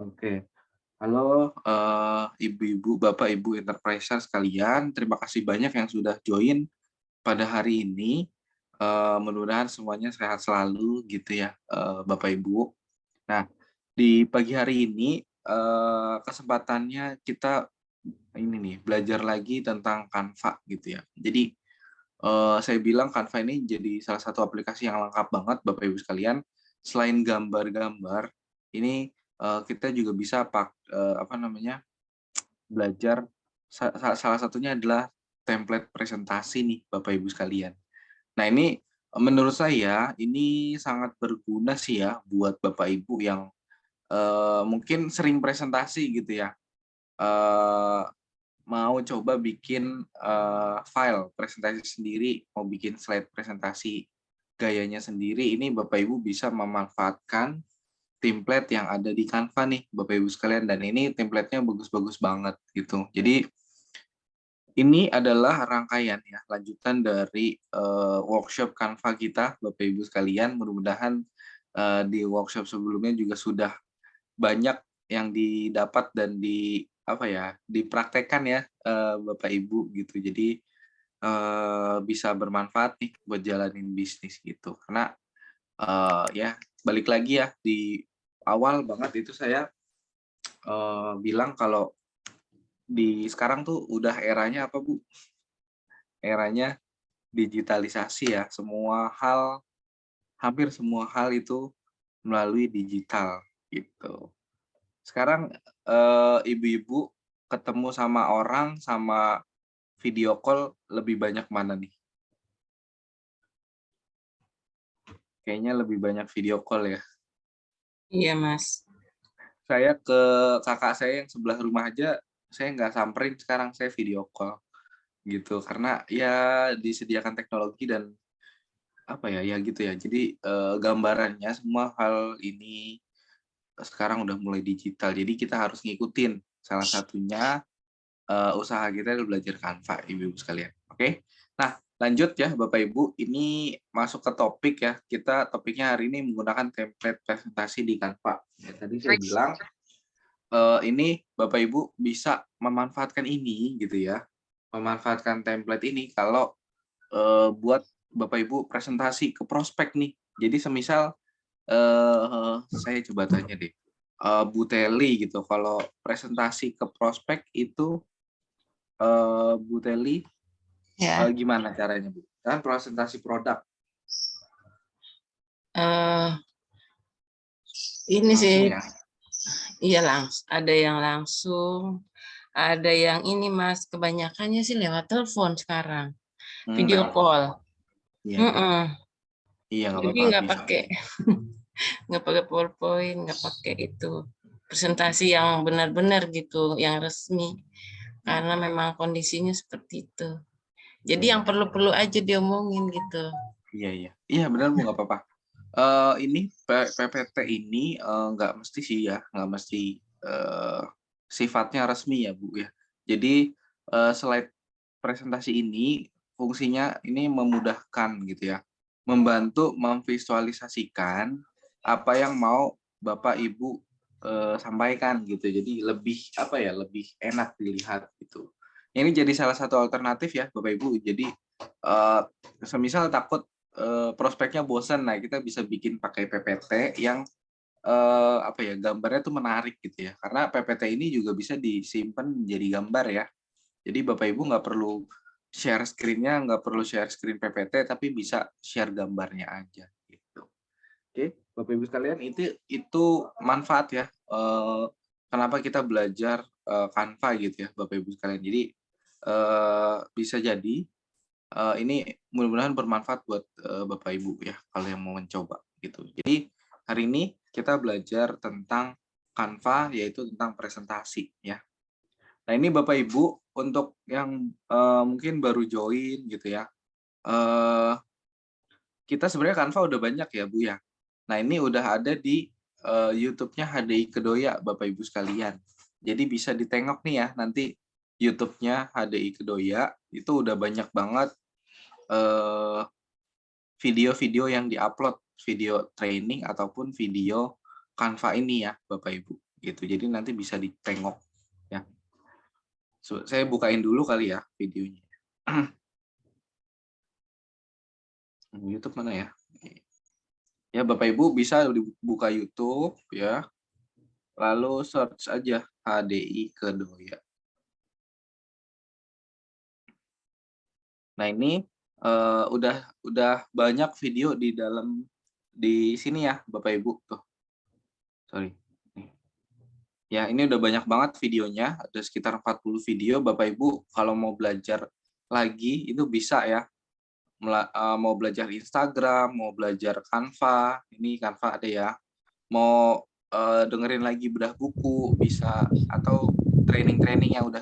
Oke. Halo, ibu-ibu, bapak, ibu enterpriser sekalian, terima kasih banyak yang sudah join pada hari ini. Mudah-mudahan semuanya sehat selalu gitu ya, bapak, ibu. Nah, di pagi hari ini, kesempatannya kita ini nih, belajar lagi tentang Canva gitu ya. Jadi, saya bilang Canva ini jadi salah satu aplikasi yang lengkap banget Bapak Ibu sekalian. Selain gambar-gambar, ini, kita juga bisa apa namanya, belajar salah satunya adalah template presentasi nih Bapak Ibu sekalian. Nah ini, menurut saya ini sangat berguna sih ya buat Bapak Ibu yang, mungkin sering presentasi gitu ya, eee mau coba bikin, file presentasi sendiri, mau bikin slide presentasi gayanya sendiri, ini Bapak Ibu bisa memanfaatkan template yang ada di Canva nih, Bapak Ibu sekalian, dan ini template-nya bagus-bagus banget gitu. Jadi ini adalah rangkaian ya, lanjutan dari, workshop Canva kita, Bapak Ibu sekalian. Mudah-mudahan, di workshop sebelumnya juga sudah banyak yang didapat dan apa ya, dipraktekkan ya, Bapak Ibu gitu. Jadi, bisa bermanfaat nih buat jalanin bisnis gitu. Karena, ya balik lagi ya, di awal banget itu saya, bilang kalau di sekarang tuh udah eranya apa Bu, eranya digitalisasi ya, hampir semua hal itu melalui digital gitu. Sekarang, ibu-ibu ketemu sama orang sama video call lebih banyak mana nih? Kayaknya lebih banyak video call ya. Iya, Mas. Saya ke kakak saya yang sebelah rumah aja, saya nggak samperin sekarang, saya video call gitu. Karena ya disediakan teknologi dan apa ya, ya gitu ya. Jadi, gambarannya semua hal ini sekarang udah mulai digital. Jadi kita harus ngikutin. Salah satunya usaha kita adalah belajar Canva, ibu-ibu sekalian, oke? Nah, lanjut ya Bapak Ibu, ini masuk ke topik ya, kita topiknya hari ini menggunakan template presentasi di Canva. Ya tadi saya bilang, ini Bapak Ibu bisa memanfaatkan ini gitu ya, memanfaatkan template ini kalau, buat Bapak Ibu presentasi ke prospek nih. Jadi semisal, saya coba tanya deh, Bu Teli gitu, kalau presentasi ke prospek itu, Bu Teli, Ya, gimana caranya, Bu? Kan presentasi produk, eee, ini sih, langsung ya? iya ada yang langsung, ada yang ini Mas, kebanyakannya sih lewat telepon sekarang, video Telepon. call, Iya iya. mhm, Iya, nggak jadi apa-apa, nggak bisa. pakai nggak pakai PowerPoint, nggak pakai itu, presentasi yang benar-benar gitu, yang resmi, Mhm. karena memang kondisinya seperti itu. Jadi Iya yang iya. perlu-perlu aja diomongin gitu. Iya iya. Iya benar, Bu, nggak apa-apa. Ini PPT ini, nggak mesti sih ya, nggak mesti, sifatnya resmi ya, Bu, ya. Jadi, slide presentasi ini fungsinya ini memudahkan gitu ya, membantu memvisualisasikan apa yang mau Bapak Ibu, sampaikan gitu. Jadi lebih apa ya, lebih enak dilihat gitu. Ini jadi salah satu alternatif ya Bapak Ibu. Jadi, semisal takut, prospeknya bosan, nah kita bisa bikin pakai PPT yang, apa ya, gambarnya tuh menarik gitu ya. Karena PPT ini juga bisa disimpan menjadi gambar ya. Jadi Bapak Ibu nggak perlu share screen-nya, nggak perlu share screen PPT, tapi bisa share gambarnya aja gitu. Oke, Bapak Ibu sekalian, itu manfaat ya, kenapa kita belajar, Canva gitu ya Bapak Ibu sekalian. Jadi, bisa jadi, ini mudah-mudahan bermanfaat buat, Bapak Ibu ya, kalau yang mau mencoba gitu. Jadi, hari ini kita belajar tentang Canva, yaitu tentang presentasi ya. Nah ini Bapak Ibu, untuk yang, mungkin baru join gitu ya, eee, kita sebenarnya Canva udah banyak ya Bu ya. Nah ini udah ada di, YouTube-nya HDI Kedoya Bapak Ibu sekalian. Jadi bisa ditengok nih ya nanti YouTube-nya HDI Kedoya, itu udah banyak banget, eee, video-video yang di-upload, video training ataupun video Canva ini ya Bapak Ibu. gitu. Jadi nanti bisa ditengok ya. Saya bukain dulu kali ya videonya. YouTube mana ya? Ya Bapak Ibu bisa buka YouTube ya. Lalu search aja HDI Kedoya. Nah, ini udah banyak video di sini ya Bapak Ibu tuh. Sorry. Nih. Ya, ini udah banyak banget videonya, ada sekitar 40 video Bapak Ibu kalau mau belajar lagi itu bisa ya. Mau belajar Instagram, mau belajar Canva, ini Canva ada ya. Mau dengerin lagi bedah buku bisa, atau training-training yang udah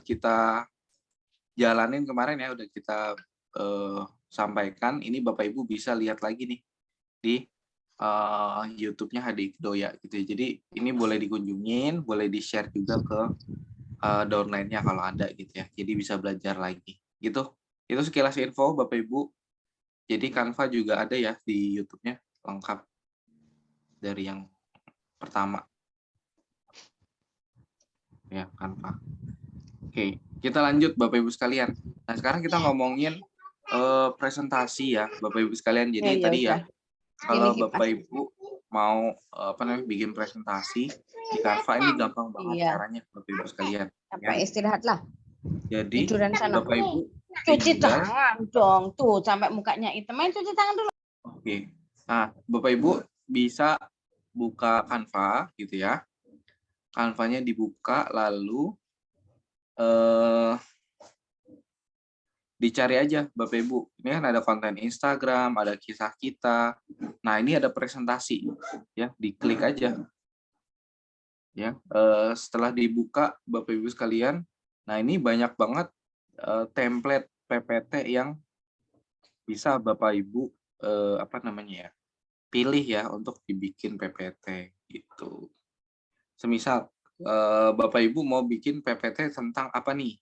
kita jalanin kemarin ya, udah kita sampaikan. Ini Bapak Ibu bisa lihat lagi nih di YouTube-nya Hadi Kedoya gitu ya. Jadi ini boleh dikunjungin, boleh di-share juga ke downline-nya kalau ada gitu ya. Jadi bisa belajar lagi gitu. Itu sekilas info Bapak Ibu. Jadi Canva juga ada ya di YouTube-nya, lengkap dari yang pertama ya, Canva. Oke, kita lanjut Bapak Ibu sekalian. Nah, sekarang kita ngomongin presentasi ya Bapak Ibu sekalian. Jadi Ya tadi ya, udah. Ini kalau kipas. Bapak Ibu mau bikin presentasi di Canva, ini gampang banget Iya. caranya Bapak Ibu sekalian ya. Sampai istirahatlah. Jadi Tiduran sana. Bapak Ibu Cuci tinggal tangan dong. Tuh sampai mukanya hitam. Main cuci tangan dulu. oke. Nah, Bapak Ibu bisa buka Canva gitu ya. Canva-nya dibuka, lalu dicari aja Bapak Ibu. Ini kan ada konten Instagram, ada kisah kita. Nah, ini ada presentasi ya, diklik aja. Ya, setelah dibuka Bapak Ibu sekalian, nah ini banyak banget template PPT yang bisa Bapak Ibu ya, pilih ya untuk dibikin PPT gitu. Semisal Bapak Ibu mau bikin PPT tentang apa nih?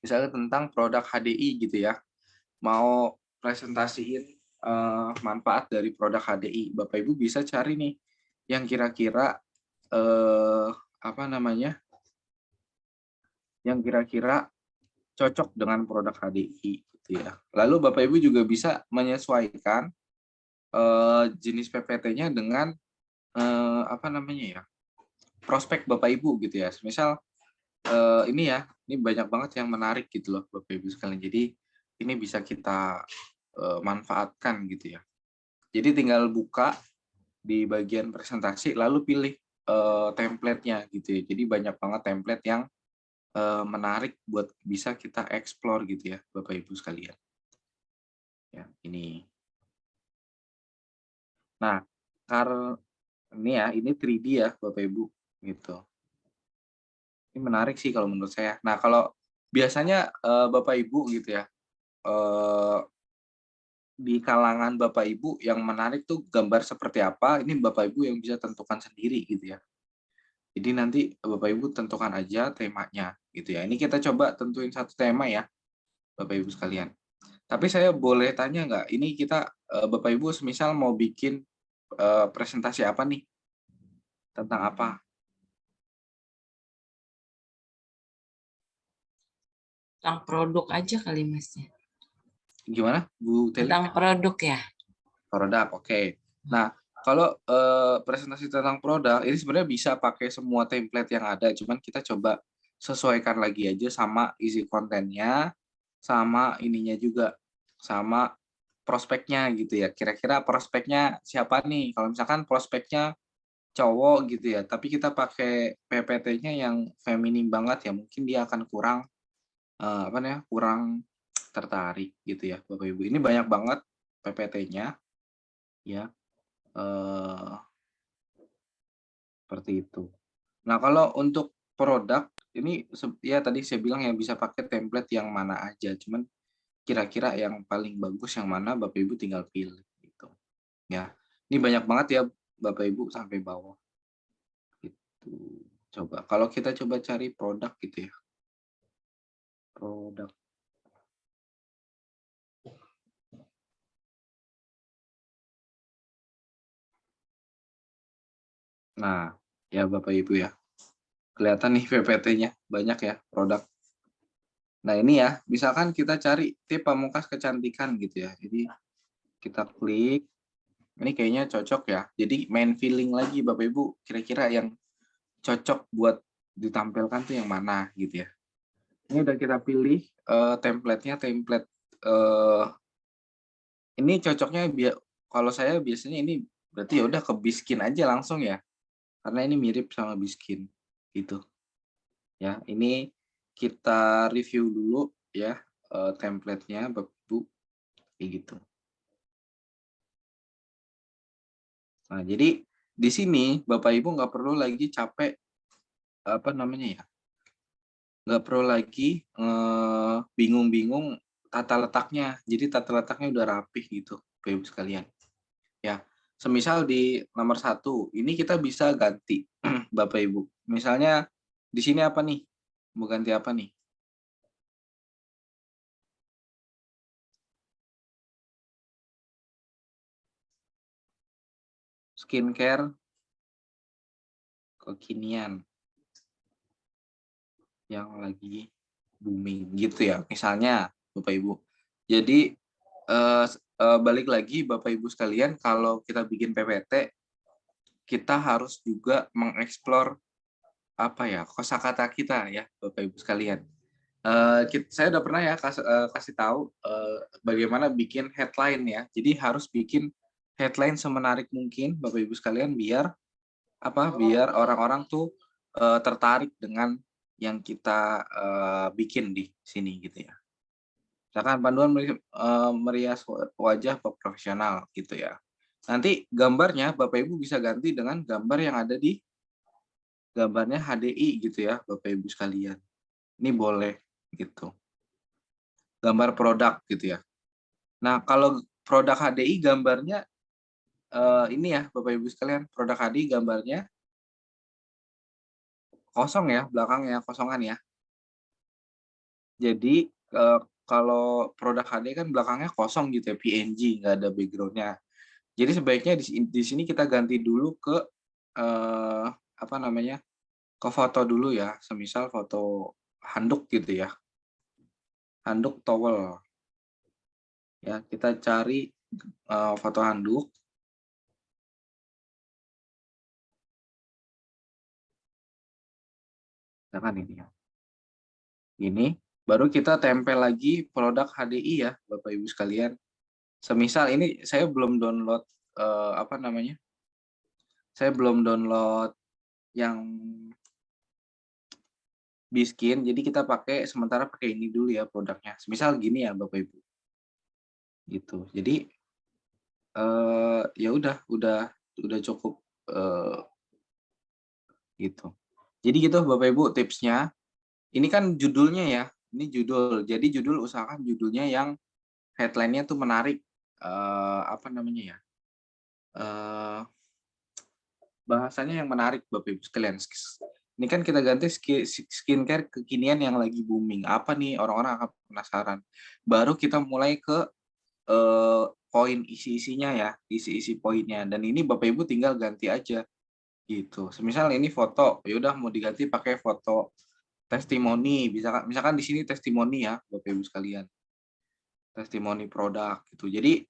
Misalnya tentang produk HDI gitu ya. Mau presentasiin manfaat dari produk HDI, Bapak Ibu bisa cari nih yang kira-kira yang kira-kira cocok dengan produk HDI gitu ya. Lalu Bapak Ibu juga bisa menyesuaikan jenis PPT-nya dengan prospek Bapak Ibu gitu ya. Misal ini banyak banget yang menarik gitu loh Bapak Ibu sekalian. Jadi ini bisa kita manfaatkan gitu ya. Jadi tinggal buka di bagian presentasi lalu pilih template-nya gitu ya. Jadi banyak banget template yang menarik buat bisa kita explore gitu ya Bapak Ibu sekalian. Ya, ini. Nah, ini 3D ya Bapak Ibu gitu. Ini menarik sih kalau menurut saya. Nah, kalau biasanya Bapak Ibu gitu ya, di kalangan Bapak Ibu yang menarik tuh gambar seperti apa, ini Bapak Ibu yang bisa tentukan sendiri gitu ya. Jadi nanti Bapak Ibu tentukan aja temanya gitu ya. Ini kita coba tentuin satu tema ya Bapak Ibu sekalian. Tapi saya boleh tanya nggak, ini kita Bapak Ibu semisal mau bikin presentasi apa nih? Tentang apa? Tentang produk aja kali Mas ya. Gimana Bu Teli? Tentang produk ya. Produk, oke. Nah, kalau presentasi tentang produk, ini sebenarnya bisa pakai semua template yang ada, cuman kita coba sesuaikan lagi aja sama isi kontennya, sama ininya juga, sama prospeknya gitu ya. Kira-kira prospeknya siapa nih? Kalau misalkan prospeknya cowok gitu ya, tapi kita pakai PPT-nya yang feminim banget ya, mungkin dia akan kurang kurang tertarik gitu ya, Bapak Ibu. Ini banyak banget PPT-nya ya. Seperti itu. Nah, kalau untuk produk ini ya tadi saya bilang yang bisa pakai template yang mana aja, cuman kira-kira yang paling bagus yang mana Bapak Ibu tinggal pilih gitu. Ya. Ini banyak banget ya Bapak Ibu sampai bawah. Gitu. Coba kalau kita coba cari produk gitu ya. Produk. Nah, ya Bapak Ibu ya, kelihatan nih PPT-nya banyak ya produk. Nah ini ya, misalkan kita cari tip pamungkas kecantikan gitu ya. Jadi kita klik, ini kayaknya cocok ya. Jadi main feeling lagi Bapak Ibu, kira-kira yang cocok buat ditampilkan tuh yang mana gitu ya. Ini udah kita pilih template-nya, template ini cocoknya kalau saya biasanya ini berarti ya udah ke Biskin aja langsung ya. Karena ini mirip sama Biskin gitu. Ya, ini kita review dulu ya template-nya Bapak Ibu kayak gitu. Nah, jadi di sini Bapak Ibu nggak perlu lagi capek apa namanya ya, nggak perlu lagi bingung-bingung tata letaknya. Jadi tata letaknya udah rapih gitu, Bapak Ibu sekalian. Ya, semisal di nomor 1, ini kita bisa ganti Bapak Ibu. Misalnya di sini apa nih? Mau ganti apa nih? Skincare kekinian yang lagi booming gitu ya, misalnya Bapak Ibu. Jadi balik lagi Bapak Ibu sekalian, kalau kita bikin PPT, kita harus juga mengeksplor apa ya, kosakata kita ya Bapak Ibu sekalian. Saya udah pernah ya kasih tahu bagaimana bikin headline ya. Jadi harus bikin headline semenarik mungkin Bapak Ibu sekalian biar apa? Biar orang-orang tuh tertarik dengan yang kita bikin di sini gitu ya. Misalkan panduan merias wajah profesional gitu ya. Nanti gambarnya Bapak Ibu bisa ganti dengan gambar yang ada di gambarnya HDI gitu ya Bapak Ibu sekalian. Ini boleh gitu. Gambar produk gitu ya. Nah, kalau produk HDI gambarnya ini ya Bapak Ibu sekalian, produk HDI gambarnya kosong ya, belakangnya kosongan ya. Jadi kalau produk HD kan belakangnya kosong gitu ya, PNG, nggak ada background-nya. Jadi sebaiknya di sini kita ganti dulu ke apa namanya, ke foto dulu ya, semisal foto handuk gitu ya, handuk towel. Ya, kita cari foto handuk. Misalkan ini ya. Ini baru kita tempel lagi produk HDI ya, Bapak Ibu sekalian. Semisal ini saya belum download apa namanya? Saya belum download yang Biskin, jadi kita pakai sementara pakai ini dulu ya produknya. Semisal gini ya Bapak Ibu, gitu. Jadi ya udah cukup gitu. Jadi gitu Bapak Ibu tipsnya. Ini kan judulnya ya, ini judul. Jadi judul usahakan judulnya yang headline-nya tuh menarik. Apa namanya ya? Eh, bahasanya yang menarik Bapak Ibu sekalian. Ini kan kita ganti skincare kekinian yang lagi booming. Apa nih orang-orang akan penasaran. Baru kita mulai ke poin isi-isinya ya, isi-isi poinnya. Dan ini Bapak Ibu tinggal ganti aja gitu. Semisal ini foto, ya udah mau diganti pakai foto testimoni. Misalkan di sini testimoni ya, Bapak Ibu sekalian. Testimoni produk gitu. Jadi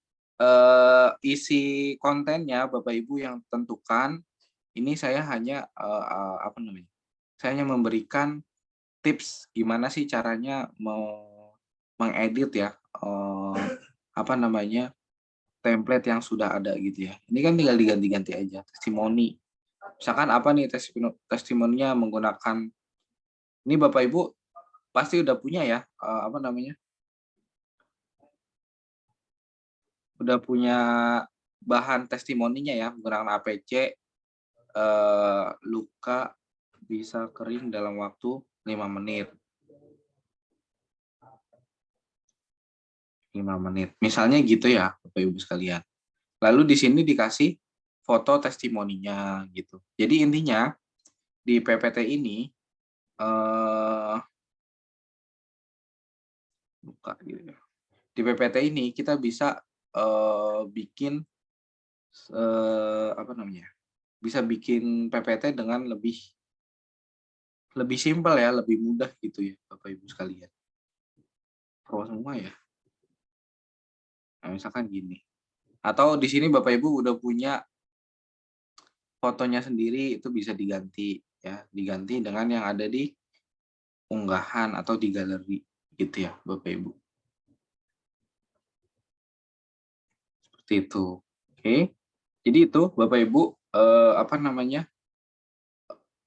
isi kontennya Bapak Ibu yang tentukan. Ini saya hanya apa namanya? Saya hanya memberikan tips gimana sih caranya mau mengedit ya apa namanya? Template yang sudah ada gitu ya. Ini kan tinggal diganti-ganti aja testimoni. Misalkan apa nih testimoninya menggunakan ini Bapak Ibu pasti udah punya ya apa namanya? Udah punya bahan testimoninya ya menggunakan APC luka bisa kering dalam waktu 5 menit. 5 menit. Misalnya gitu ya, Bapak Ibu sekalian. Lalu di sini dikasih foto testimoninya gitu. Jadi intinya di PPT ini buka gitu ya. Di PPT ini kita bisa bikin apa namanya? bisa bikin PPT dengan lebih simpel ya, lebih mudah gitu ya, Bapak Ibu sekalian. Pro semua ya. Nah, misalkan gini. Atau di sini Bapak Ibu udah punya fotonya sendiri, itu bisa diganti ya, diganti dengan yang ada di unggahan atau di galeri gitu ya, Bapak Ibu. Seperti itu. Oke. Jadi itu Bapak Ibu apa namanya?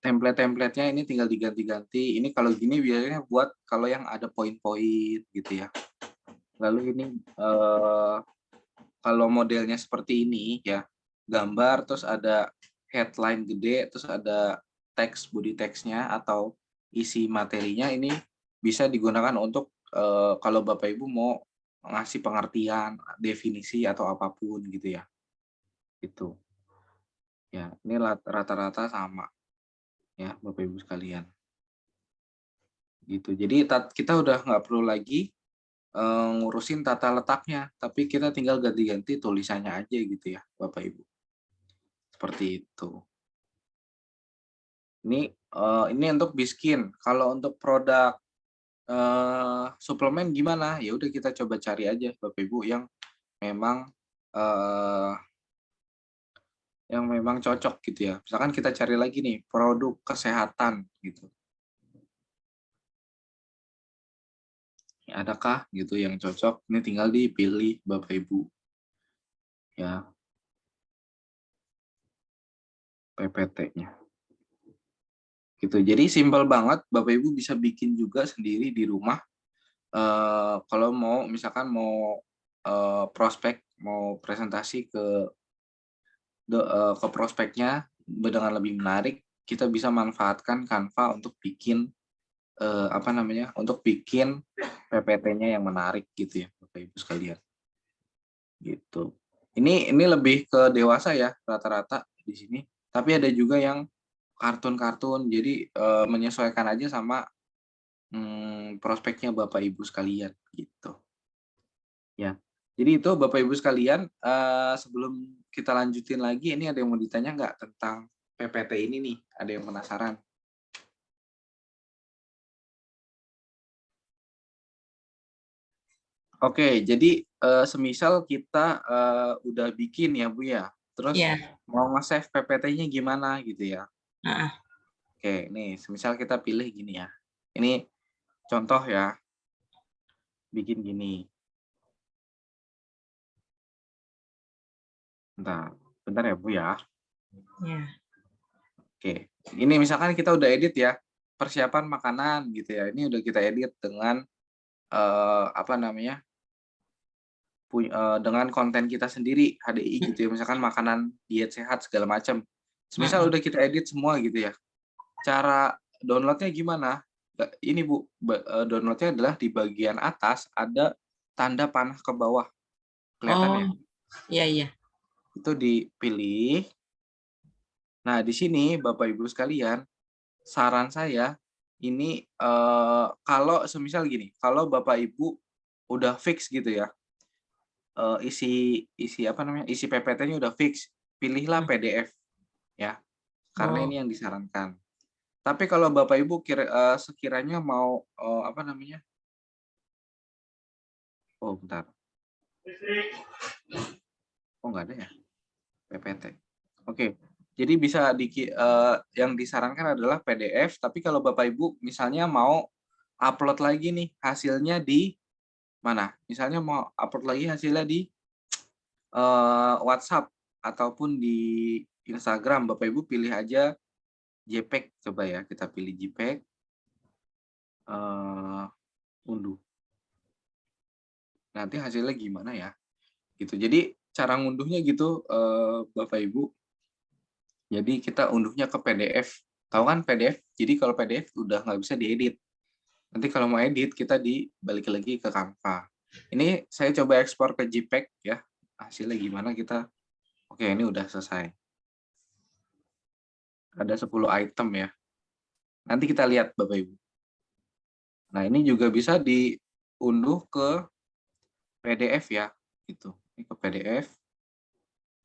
Template-templatenya ini tinggal diganti-ganti. Ini kalau gini biasanya buat kalau yang ada poin-poin gitu ya. Lalu ini kalau modelnya seperti ini ya, gambar terus ada headline gede, terus ada teks body text-nya atau isi materinya, ini bisa digunakan untuk kalau Bapak Ibu mau ngasih pengertian, definisi atau apapun gitu ya. Itu. Ya, ini rata-rata sama ya Bapak Ibu sekalian. Gitu. Jadi kita udah nggak perlu lagi ngurusin tata letaknya, tapi kita tinggal ganti-ganti tulisannya aja gitu ya Bapak Ibu. Seperti itu. Ini untuk Biskin. Kalau untuk produk suplemen gimana? Ya udah kita coba cari aja Bapak Ibu memang eh, yang memang cocok gitu ya. Misalkan kita cari lagi nih produk kesehatan gitu. Adakah gitu yang cocok? Ini tinggal dipilih Bapak Ibu. Ya, PPT-nya. Gitu. Jadi simpel banget, Bapak Ibu bisa bikin juga sendiri di rumah. Kalau mau misalkan mau prospek, mau presentasi ke prospeknya dengan lebih menarik, kita bisa manfaatkan Canva untuk bikin apa namanya? Untuk bikin PPT-nya yang menarik gitu ya, Bapak Ibu sekalian. Gitu. Ini lebih ke dewasa ya rata-rata di sini. Tapi ada juga yang kartun-kartun, jadi menyesuaikan aja sama prospeknya Bapak Ibu sekalian gitu. Ya. Jadi itu Bapak Ibu sekalian, sebelum kita lanjutin lagi, ini ada yang mau ditanya nggak tentang PPT ini nih? Ada yang penasaran? Oke, jadi semisal kita udah bikin ya Bu ya, terus Iya. mau nge-save PPT-nya gimana gitu ya? Heeh. Oke, nih semisal kita pilih gini ya. Ini contoh ya, bikin gini. Bentar ya Bu ya. Iya. Oke, ini misalkan kita udah edit ya, persiapan makanan gitu ya. Ini udah kita edit dengan apa namanya? Dengan konten kita sendiri HDI gitu ya. Misalkan makanan diet sehat segala macam. Semisal Heeh. udah kita edit semua gitu ya. Cara downloadnya gimana? Ini Bu, downloadnya adalah di bagian atas ada tanda panah ke bawah. Kelihatan Oh, ya? iya iya. Itu dipilih. Nah, di sini Bapak Ibu sekalian, saran saya ini kalau semisal gini, kalau Bapak Ibu udah fix gitu ya, isi apa namanya, isi PPT-nya udah fix, pilihlah Mmm. PDF ya, karena Oh, ini yang disarankan. Tapi kalau Bapak Ibu sekiranya mau apa namanya, oh bentar, oh nggak ada ya PPT. Oke, jadi bisa yang disarankan adalah PDF, tapi kalau Bapak Ibu misalnya mau upload lagi nih hasilnya di mana? Misalnya mau upload lagi hasilnya di WhatsApp ataupun di Instagram, Bapak Ibu pilih aja JPEG, coba ya kita pilih JPEG, unduh. Nanti hasilnya gimana ya? Gitu. Jadi cara ngunduhnya gitu Bapak Ibu. Jadi kita unduhnya ke PDF. Tahu kan PDF? Jadi kalau PDF udah nggak bisa diedit. Nanti kalau mau edit kita dibalik lagi ke Canva. Ini saya coba ekspor ke JPEG ya. Hasilnya gimana kita? Oke, ini udah selesai. Ada 10 item ya. Nanti kita lihat Bapak Ibu. Nah, ini juga bisa diunduh ke PDF ya, gitu. Ini ke PDF.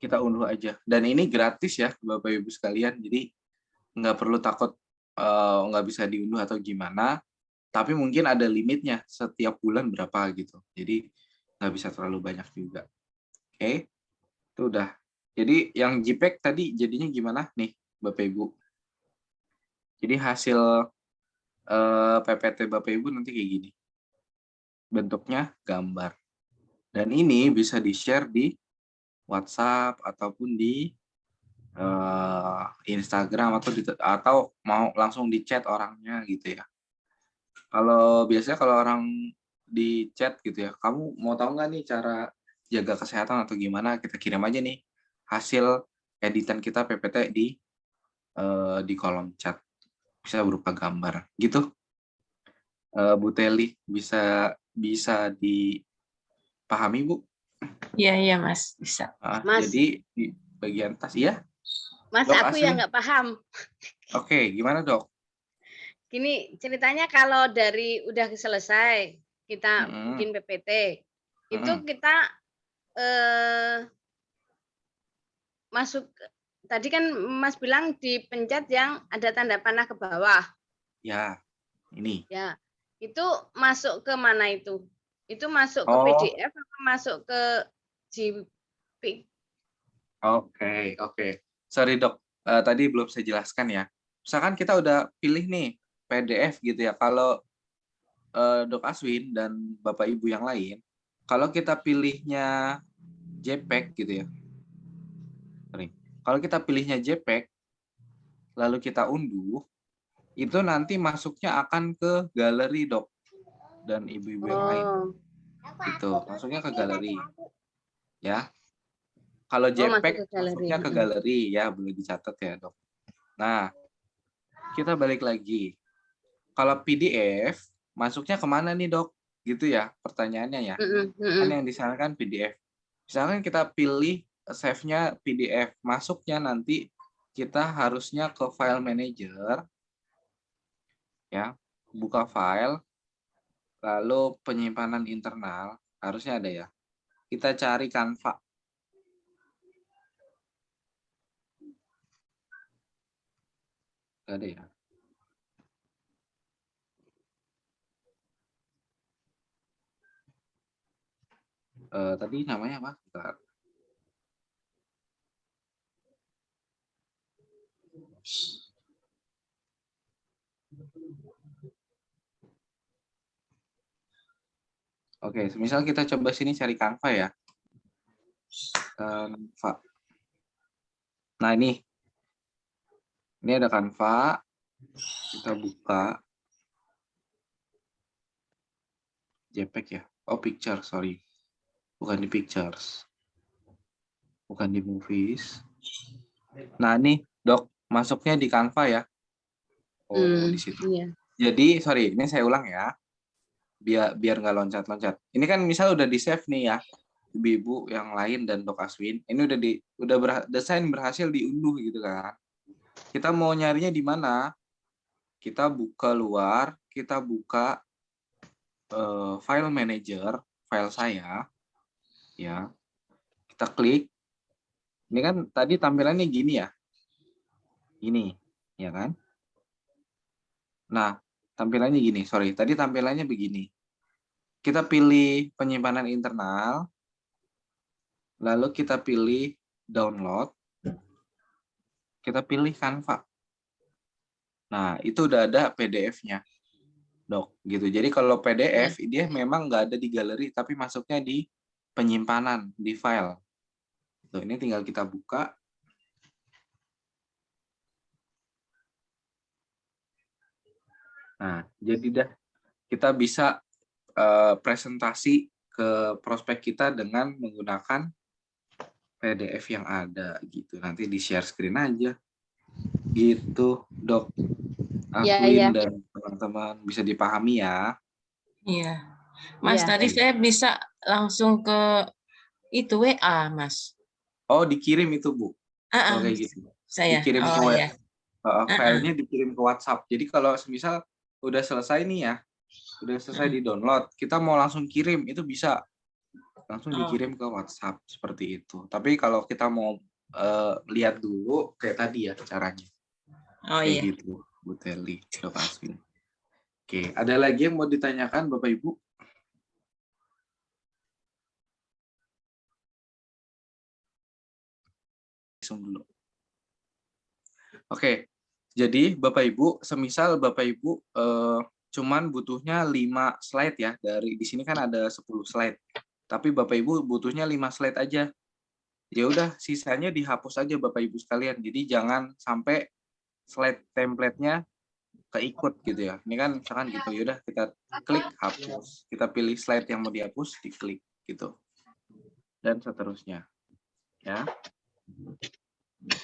kita unduh aja. Dan ini gratis ya, Bapak Ibu sekalian. Jadi nggak perlu takut nggak bisa diunduh atau gimana. Tapi mungkin ada limitnya setiap bulan berapa gitu. Jadi nggak bisa terlalu banyak juga. Oke, itu udah. Jadi yang JPEG tadi jadinya gimana nih, Bapak Ibu? Jadi hasil PPT Bapak Ibu nanti kayak gini. Bentuknya gambar. Dan ini bisa di-share di WhatsApp ataupun di Instagram atau mau langsung di chat orangnya gitu ya. Kalau biasanya kalau orang di chat gitu ya, kamu mau tahu nggak nih cara jaga kesehatan atau gimana? Kita kirim aja nih hasil editan kita PPT di kolom chat, bisa berupa gambar gitu. Bu Teli bisa dipahami Bu? Iya Mas, bisa. Mas. Jadi di bagian atas ya. Mas, Dok aku Aswin. yang nggak paham. Oke, gimana Dok? Gini, ceritanya kalau dari udah selesai kita bikin PPT, itu kita masuk, tadi kan Mas bilang dipencet yang ada tanda panah ke bawah. Ya, ini. Ya, itu masuk ke mana itu? Itu masuk ke Oh, PDF atau masuk ke JPEG? oke. Sorry Dok, tadi belum saya jelaskan ya. Misalkan kita udah pilih nih PDF gitu ya. Kalau Dok Aswin dan Bapak Ibu yang lain, kalau kita pilihnya JPEG gitu ya. Sorry. Kalau kita pilihnya JPEG, lalu kita unduh, itu nanti masuknya akan ke galeri Dok dan ibu-ibu yang lain. Itu masuknya ke galeri. Ya. Kalau JPEG masuknya ke galeri ya, boleh dicatat ya, Dok. Nah, kita balik lagi. Kalau PDF masuknya kemana nih, Dok? Gitu ya, pertanyaannya ya. Kan yang disarankan PDF. Misalkan kita pilih save-nya PDF, masuknya nanti kita harusnya ke file manager, ya, buka file, lalu penyimpanan internal, harusnya ada ya. Kita cari Canva. Nggak ada ya. Tadi namanya apa? Bentar. Oke, misal kita coba sini cari Canva ya. Canva. Nah ini ada Canva. Kita buka. JPEG ya. Oh, picture, sorry. Bukan di pictures. Bukan di movies. Nah ini, Dok, masuknya di Canva ya. Oh, di situ. Iya. Jadi, sorry, ini saya ulang ya. Biar nggak loncat-loncat. Ini kan misal udah di-save nih ya. Ibu-ibu yang lain dan Dok Aswin. Ini desain berhasil diunduh gitu kan. Kita mau nyarinya di mana? Kita buka luar, kita buka file manager, file saya, ya. Kita klik. Ini kan tadi tampilannya gini ya. Ini, ya kan? Nah, tampilannya gini, sorry. Tadi tampilannya begini. Kita pilih penyimpanan internal, lalu kita pilih download, kita pilih Canva. Nah, itu udah ada PDF-nya, Dok. Gitu. Jadi kalau PDF, dia memang nggak ada di galeri, tapi masuknya di penyimpanan, di file. Tuh, ini tinggal kita buka. Nah, jadi dah kita bisa presentasi ke prospek kita dengan menggunakan PDF yang ada gitu. Nanti di share screen aja. Gitu, Dok. Aswin dan teman-teman bisa dipahami ya. Iya. Mas, tadi saya bisa langsung ke itu WA, Mas. Oh, dikirim itu, Bu. Kalau kayak gitu. Saya. Dikirim ke WA. filenya dikirim ke WhatsApp. Jadi kalau misal udah selesai nih ya, udah selesai di download, kita mau langsung kirim itu bisa. langsung Oh, dikirim ke WhatsApp seperti itu. Tapi kalau kita mau lihat dulu kayak tadi ya caranya. oh Kayak iya. gitu, Bu Teli, udah pasti. Oke, ada lagi yang mau ditanyakan Bapak Ibu? Langsung dulu. Oke, jadi Bapak Ibu, semisal Bapak Ibu cuman butuhnya 5 slide ya, dari di sini kan ada 10 slide. Tapi Bapak Ibu butuhnya 5 slide aja. Ya udah, sisanya dihapus aja Bapak Ibu sekalian. Jadi jangan sampai slide template-nya keikut gitu ya. Ini kan misalkan gitu, ya udah kita klik hapus. Kita pilih slide yang mau dihapus, diklik gitu. Dan seterusnya. Ya.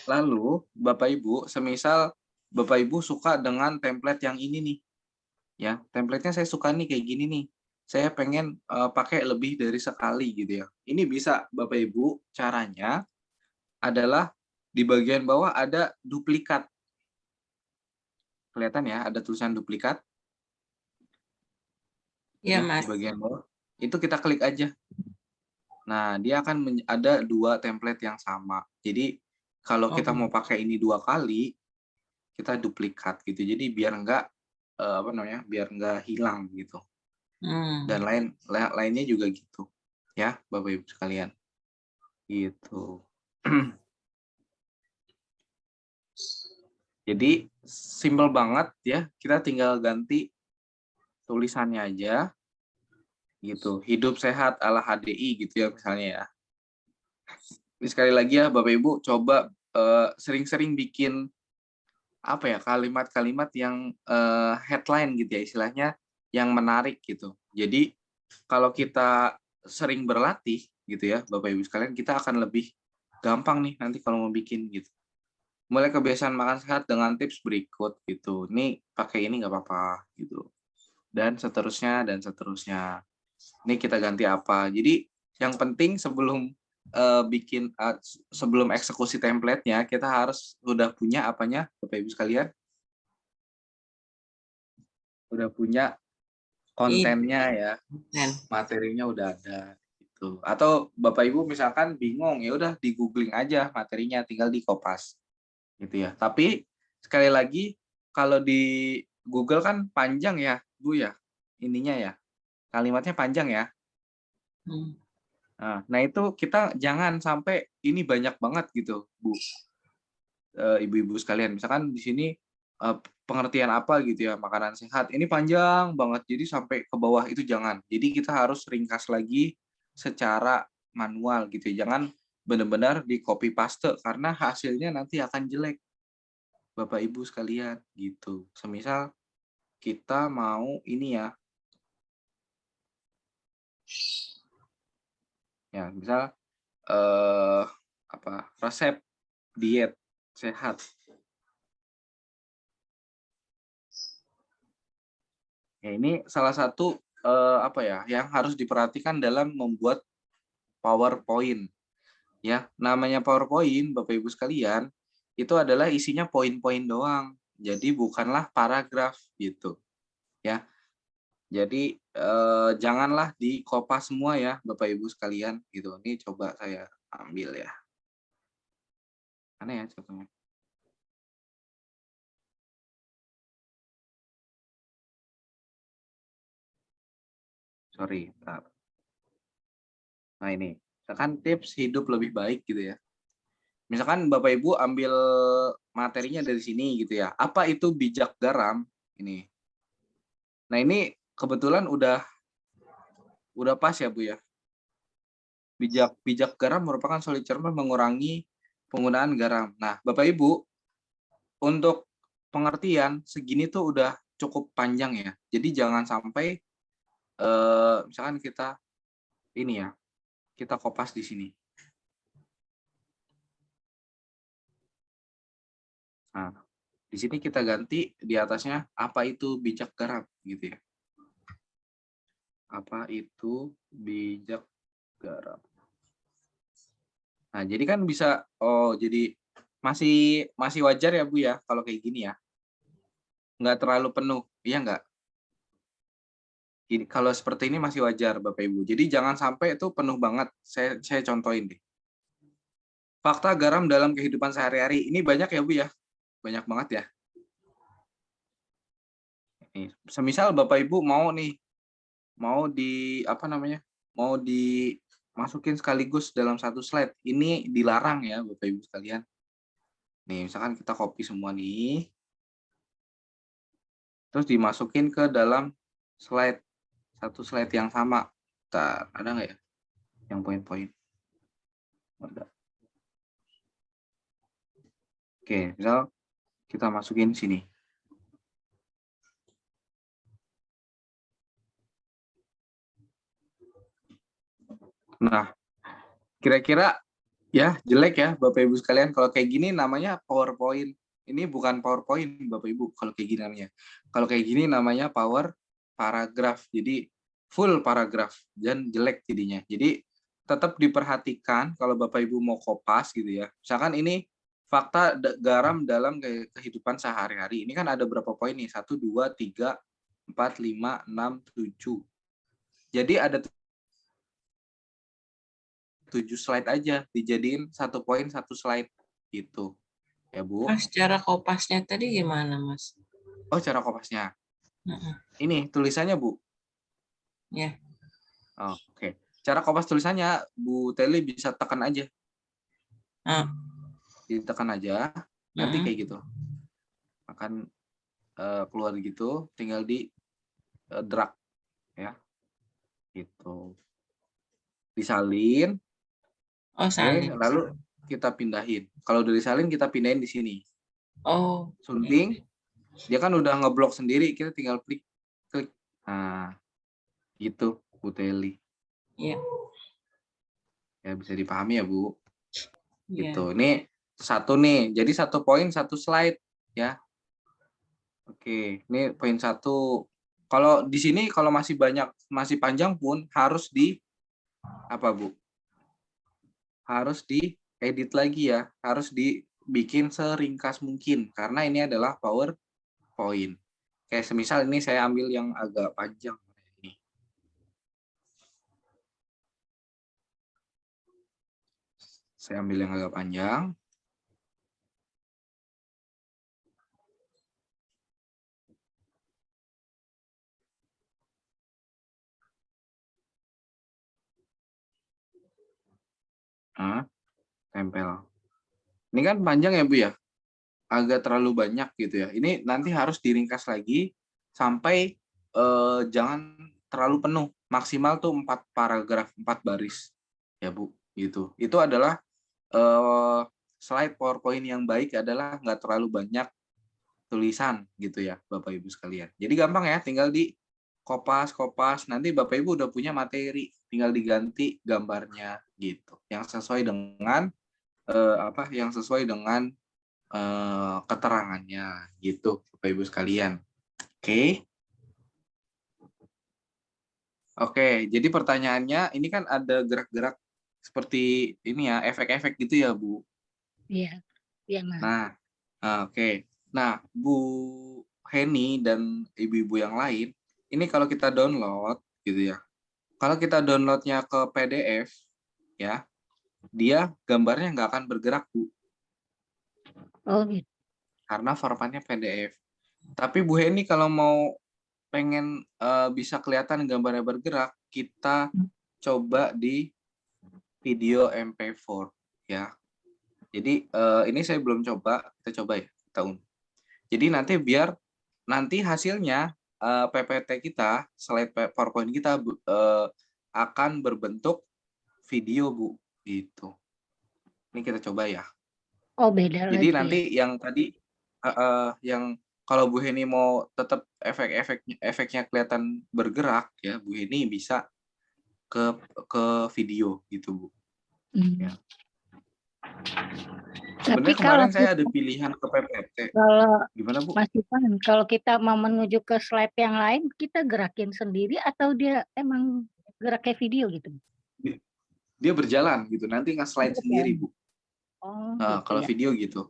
Lalu Bapak Ibu, semisal Bapak Ibu suka dengan template yang ini nih. Ya, template-nya saya suka nih kayak gini nih. Saya pengen pakai lebih dari sekali gitu ya. Ini bisa Bapak Ibu, caranya adalah di bagian bawah ada duplikat. Kelihatan ya, ada tulisan duplikat. Iya, Ya, di Mas. bagian bawah. Itu kita klik aja. Nah, dia akan ada 2 template yang sama. Jadi, kalau kita Oh. mau pakai ini 2 kali, kita duplikat gitu. Jadi biar enggak apa namanya? Biar enggak hilang gitu. Dan lainnya juga gitu. Ya, Bapak Ibu sekalian. Gitu. Jadi simpel banget ya. Kita tinggal ganti tulisannya aja gitu. Hidup sehat ala HDI gitu ya misalnya ya. Ini sekali lagi ya Bapak Ibu coba sering-sering bikin apa ya, kalimat-kalimat yang headline gitu ya istilahnya, yang menarik gitu. Jadi kalau kita sering berlatih gitu ya Bapak Ibu sekalian, kita akan lebih gampang nih nanti kalau mau bikin gitu. Mulai kebiasaan makan sehat dengan tips berikut gitu. Ini pakai ini nggak apa-apa gitu. Dan seterusnya dan seterusnya. Ini kita ganti apa. Jadi yang penting sebelum sebelum eksekusi template-nya, kita harus udah punya apanya Bapak Ibu sekalian? Udah punya Iya, kontennya ya, kan. materinya udah ada gitu. Atau Bapak Ibu misalkan bingung, ya udah di googling aja materinya, tinggal di kopas gitu ya. Tapi sekali lagi kalau di Google kan panjang ya, Bu ya, ininya ya, kalimatnya panjang ya. Hmm. Nah itu kita jangan sampai ini banyak banget gitu, Bu, ibu-ibu sekalian. Misalkan di sini pengertian apa gitu ya, makanan sehat. Ini panjang banget, jadi sampai ke bawah itu jangan. Jadi kita harus ringkas lagi secara manual gitu ya. Jangan benar-benar di copy paste karena hasilnya nanti akan jelek, Bapak Ibu sekalian gitu. Semisal kita mau ini ya misal apa resep diet sehat. Ya, ini salah satu apa ya yang harus diperhatikan dalam membuat PowerPoint. Ya, namanya PowerPoint, Bapak Ibu sekalian, itu adalah isinya poin-poin doang. Jadi bukanlah paragraf gitu. Ya, jadi janganlah dikopas semua ya, Bapak Ibu sekalian. Gitu. Ini coba saya ambil ya. Mana ya contohnya? Sorry, bentar. Nah ini, misalkan tips hidup lebih baik gitu ya. Misalkan Bapak Ibu ambil materinya dari sini gitu ya. Apa itu bijak garam? Ini. Nah ini kebetulan udah pas ya Bu ya. Bijak garam merupakan solusi cermat mengurangi penggunaan garam. Nah Bapak Ibu, untuk pengertian segini tuh udah cukup panjang ya. Jadi jangan sampai misalkan kita ini ya, kita kopas di sini. Nah, di sini kita ganti di atasnya apa itu bijak garam gitu ya. Apa itu bijak garam. Nah, jadi kan bisa jadi masih wajar ya Bu ya, kalau kayak gini ya. Nggak terlalu penuh, iya nggak? Ini kalau seperti ini masih wajar Bapak Ibu. Jadi jangan sampai itu penuh banget. Saya contohin deh. Fakta garam dalam kehidupan sehari-hari. Ini banyak ya Bu ya? Banyak banget ya. Nih, semisal Bapak Ibu mau nih, mau di apa namanya? Mau dimasukin sekaligus dalam satu slide. Ini dilarang ya Bapak Ibu sekalian. Nih, misalkan kita copy semua nih. Terus dimasukin ke dalam slide. Satu slide yang sama. Bentar, ada nggak ya? Yang poin-poin. Ada. Oke, misal kita masukin sini. Nah, kira-kira ya jelek ya Bapak Ibu sekalian. Kalau kayak gini namanya PowerPoint. Ini bukan PowerPoint Bapak Ibu kalau kayak gini namanya. Kalau kayak gini namanya power paragraf. Jadi full paragraf dan jelek jadinya. Jadi tetap diperhatikan kalau Bapak Ibu mau kopas gitu ya. Misalkan ini fakta garam dalam kehidupan sehari-hari. Ini kan ada berapa poin nih? 1, 2, 3, 4, 5, 6, 7. Jadi ada 7 slide aja, dijadiin 1 poin 1 slide gitu. Ya, Bu. Mas, cara kopasnya tadi gimana, Mas? Oh, cara kopasnya. Ini tulisannya, Bu. Ya. Oh, oke. Cara kopas tulisannya, Bu Teli bisa tekan aja. Ditekan aja, nanti kayak gitu. Akan keluar gitu, tinggal di drag ya. Gitu. Disalin. Oh, salin. Lalu kita pindahin. Kalau udah disalin kita pindahin di sini. Oh. Sunting. Dia kan udah ngeblok sendiri, kita tinggal klik. Nah, gitu Bu Teli. Iya. Ya bisa dipahami ya Bu. Iya. Gitu. Ini satu nih. Jadi 1 poin 1 slide ya. Oke, ini poin 1. Kalau di sini kalau masih banyak, masih panjang pun harus di apa Bu? Harus diedit lagi ya. Harus dibikin seringkas mungkin karena ini adalah PowerPoint. Kayak semisal ini saya ambil yang agak panjang. Saya ambil yang agak panjang. Tempel. Ini kan panjang ya Bu ya? Agak terlalu banyak gitu ya. Ini nanti harus diringkas lagi sampai jangan terlalu penuh. Maksimal tuh 4 paragraf, 4 baris. Ya Bu, gitu. Itu adalah slide PowerPoint yang baik adalah nggak terlalu banyak tulisan gitu ya Bapak Ibu sekalian. Jadi gampang ya, tinggal di kopas, nanti Bapak Ibu udah punya materi, tinggal diganti gambarnya gitu. Yang sesuai dengan yang sesuai dengan keterangannya gitu Bapak Ibu sekalian. Oke, jadi pertanyaannya ini kan ada gerak-gerak seperti ini ya, efek-efek gitu ya Bu. Iya, iya Mas. Nah, oke. Nah, Bu Heni dan ibu-ibu yang lain, ini kalau kita download gitu ya. Kalau kita downloadnya ke PDF ya, dia gambarnya nggak akan bergerak Bu. Oh gitu. Karena formatnya PDF. Tapi Bu Heni kalau mau pengen bisa kelihatan gambarnya bergerak, kita coba di video MP4 ya. Jadi ini saya belum coba, kita coba ya, kita unduh. Jadi nanti hasilnya PPT kita, slide PowerPoint kita akan berbentuk video Bu, gitu. Ini kita coba ya. Oh beda Jadi lagi. nanti yang tadi yang kalau Bu Heni mau tetap efeknya kelihatan bergerak ya, Bu Heni bisa ke video gitu Bu. Ya. Sebenarnya kemarin saya ada pilihan ke PPT. Kalau Gimana Bu? Mas Ivan, kalau kita mau menuju ke slide yang lain, kita gerakin sendiri atau dia emang gerak kayak video gitu? Dia berjalan gitu, nanti nge-slide sendiri Bu. Oh, Nah, gitu kalau ya. video gitu.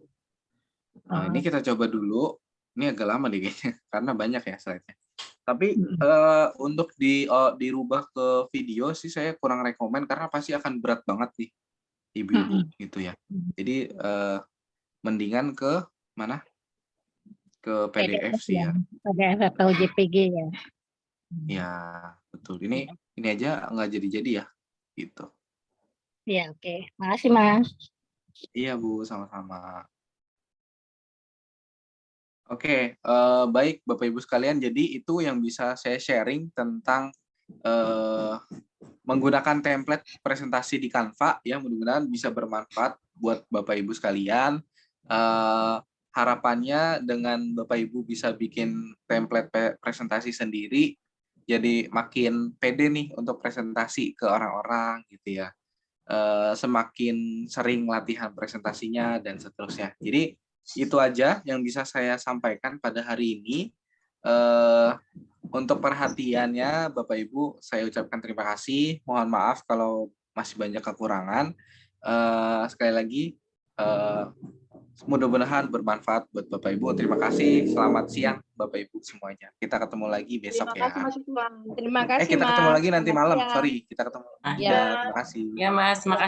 Nah, ini kita coba dulu. Ini agak lama deh kayaknya, karena banyak ya slide-nya. Tapi untuk dirubah ke video sih saya kurang rekomen karena pasti akan berat banget nih ibu-ibu gitu ya. Jadi mendingan ke mana? Ke PDF sih ya. PDF atau JPG ya. Ya, betul. Ini aja nggak jadi-jadi ya, gitu. Iya, oke. Makasih, Mas. Iya, Bu, sama-sama. Oke, baik Bapak Ibu sekalian, jadi itu yang bisa saya sharing tentang menggunakan template presentasi di Canva ya, mudah-mudahan bisa bermanfaat buat Bapak Ibu sekalian. Harapannya dengan Bapak Ibu bisa bikin template presentasi sendiri, jadi makin pede nih untuk presentasi ke orang-orang gitu ya. Semakin sering latihan presentasinya dan seterusnya. Jadi itu aja yang bisa saya sampaikan pada hari ini. Untuk perhatiannya Bapak Ibu saya ucapkan terima kasih. Mohon maaf kalau masih banyak kekurangan. Sekali lagi mudah-mudahan bermanfaat buat Bapak Ibu. Terima kasih. Selamat siang Bapak Ibu semuanya. Kita ketemu lagi besok ya. Terima kasih, Kita ketemu Mas. lagi nanti Selamat malam. siang. Sorry, kita ketemu. Ya. Terima kasih. Ya Mas, makasih.